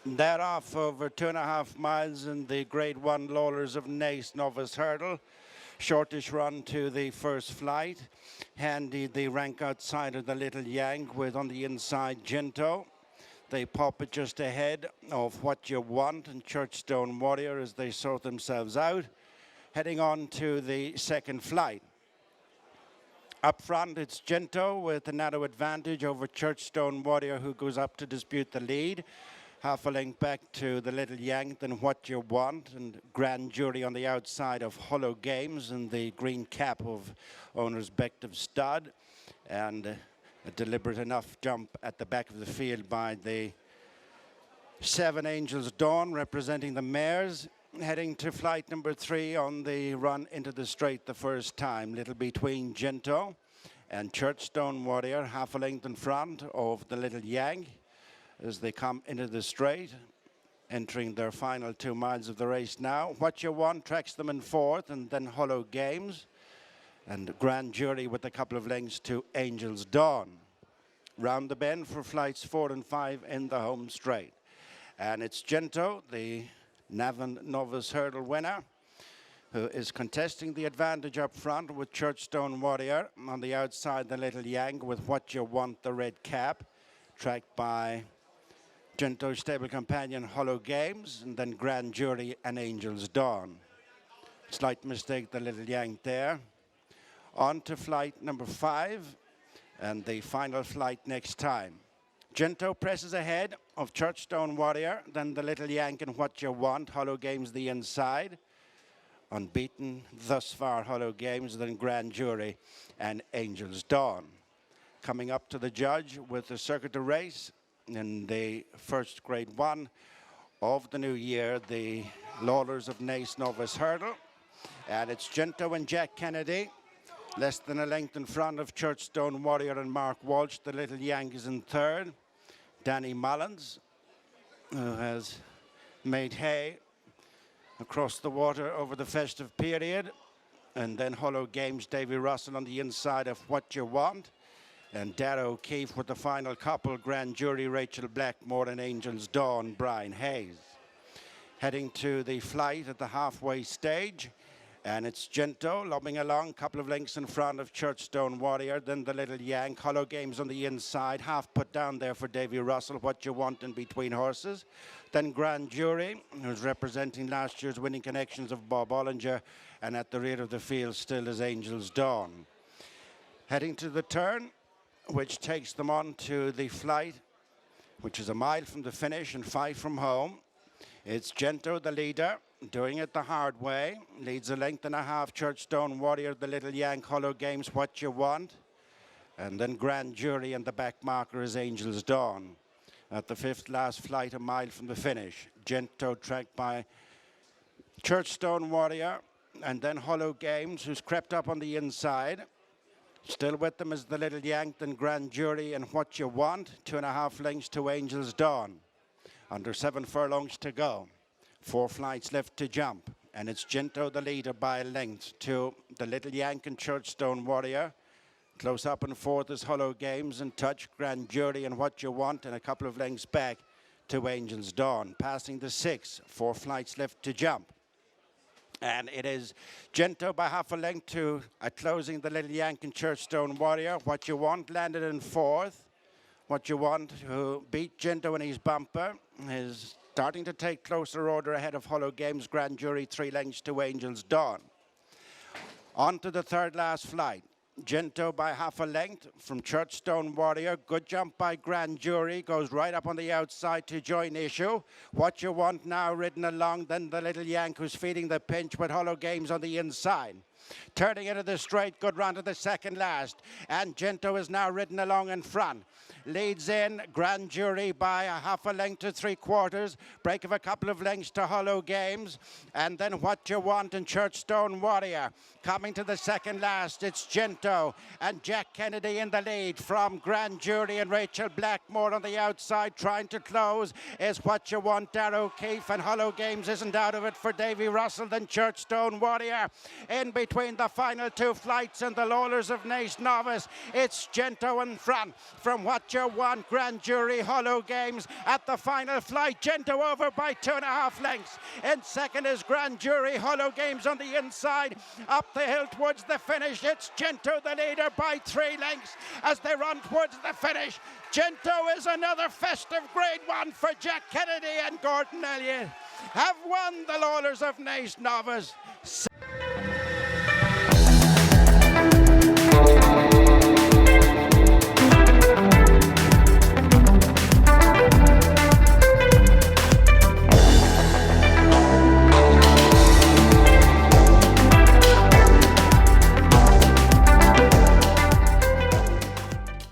They're off over 2.5 miles in the Grade 1 Lawlors of Naas Novice Hurdle. Shortish run to the first flight. Handy the rank outside of the Little Yank with on the inside GINTO. They pop it just ahead of What You Want and Churchstone Warrior as they sort themselves out. Heading on to the second flight. Up front, it's GINTO with a narrow advantage over Churchstone Warrior, who goes up to dispute the lead. Half a length back to the Little Yank, then What You Want, and Grand Jury on the outside of Hollow Games and the green cap of owner's Bective Stud. And a deliberate enough jump at the back of the field by the 7 Angels Dawn, representing the mares. Heading to flight number 3 on the run into the straight the first time. Little between GINTO and Churchstone Warrior, half a length in front of the Little Yank as they come into the straight, entering their final 2 miles of the race now. What You Want tracks them in fourth, and then Hollow Games and Grand Jury with a couple of lengths to Angels Dawn. Round the bend for flights 4 and 5 in the home straight. And it's GINTO, the Navan Novice Hurdle winner, who is contesting the advantage up front with Churchstone Warrior. On the outside, the Little Yank with What You Want, the red cap, tracked by GINTO's stable companion Hollow Games, and then Grand Jury and Angels Dawn. Slight mistake, the Little Yank there. On to flight number 5, and the final flight next time. GINTO presses ahead of Churchstone Warrior, then the Little Yank and What You Want, Hollow Games the inside. Unbeaten thus far, Hollow Games, then Grand Jury and Angels Dawn. Coming up to the judge with the circuit of race in the first Grade 1 of the new year, the Lawlors of Naas Novice Hurdle. And it's GINTO and Jack Kennedy, less than a length in front of Churchstone Warrior and Mark Walsh. The Little Yank is in third. Danny Mullins, who has made hay across the water over the festive period. And then Hollow Games, Davy Russell on the inside of What You Want. And Dara O'Keefe with the final couple, Grand Jury, Rachel Blackmore, and Angels Dawn, Brian Hayes. Heading to the flight at the halfway stage. And it's GINTO lobbing along, couple of lengths in front of Churchstone Warrior, then the Little Yank. Hollow Games on the inside, half put down there for Davy Russell, What You Want in between horses. Then Grand Jury, who's representing last year's winning connections of Bob Olinger, and at the rear of the field still is Angels Dawn. Heading to the turn, which takes them on to the flight, which is a mile from the finish and 5 from home. It's GINTO, the leader, doing it the hard way. Leads a length and a half. Churchstone Warrior, the Little Yank, Hollow Games, What You Want. And then Grand Jury, and the back marker is Angels Dawn. At the 5th last flight, a mile from the finish. GINTO tracked by Churchstone Warrior, and then Hollow Games, who's crept up on the inside. Still with them is the Little Yank, then Grand Jury, and What You Want. 2.5 lengths to Angels Dawn. Under 7 furlongs to go. 4 flights left to jump. And it's GINTO, the leader, by a length to the Little Yank and Churchstone Warrior. Close up and fourth is Hollow Games, and touch Grand Jury and What You Want, and a couple of lengths back to Angels Dawn. Passing the 6, 4 flights left to jump. And it is GINTO by half a length to closing the Little Yank and Churchstone Warrior. What You Want landed in fourth. What You Want, who beat GINTO in his bumper, is starting to take closer order ahead of Hollow Games, Grand Jury, 3 lengths to Angels Dawn. On to the third last flight. GINTO by half a length from Churchstone Warrior. Good jump by Grand Jury. Goes right up on the outside to join issue. What You Want now ridden along. Then the Little Yank, who's feeding the pinch with Hollow Games on the inside. Turning into the straight, good run to the second last. And GINTO is now ridden along in front. Leads in Grand Jury by a half a length to 3/4. Break of a couple of lengths to Hollow Games. And then What You Want and Churchstone Warrior. Coming to the second last, it's GINTO and Jack Kennedy in the lead from Grand Jury, and Rachel Blackmore on the outside. Trying to close is What You Want, Dara O'Keefe, and Hollow Games isn't out of it for Davy Russell. Then Churchstone Warrior in between. between the final two flights and the Lawlors of Naas Novice. It's GINTO in front from What You Want, Grand Jury, Hollow Games at the final flight. GINTO over by 2.5 lengths. In second is Grand Jury, Hollow Games on the inside. Up the hill towards the finish. It's GINTO the leader by 3 lengths as they run towards the finish. GINTO is another festive Grade 1 for Jack Kennedy and Gordon Elliott. Have won the Lawlors of Naas Novice.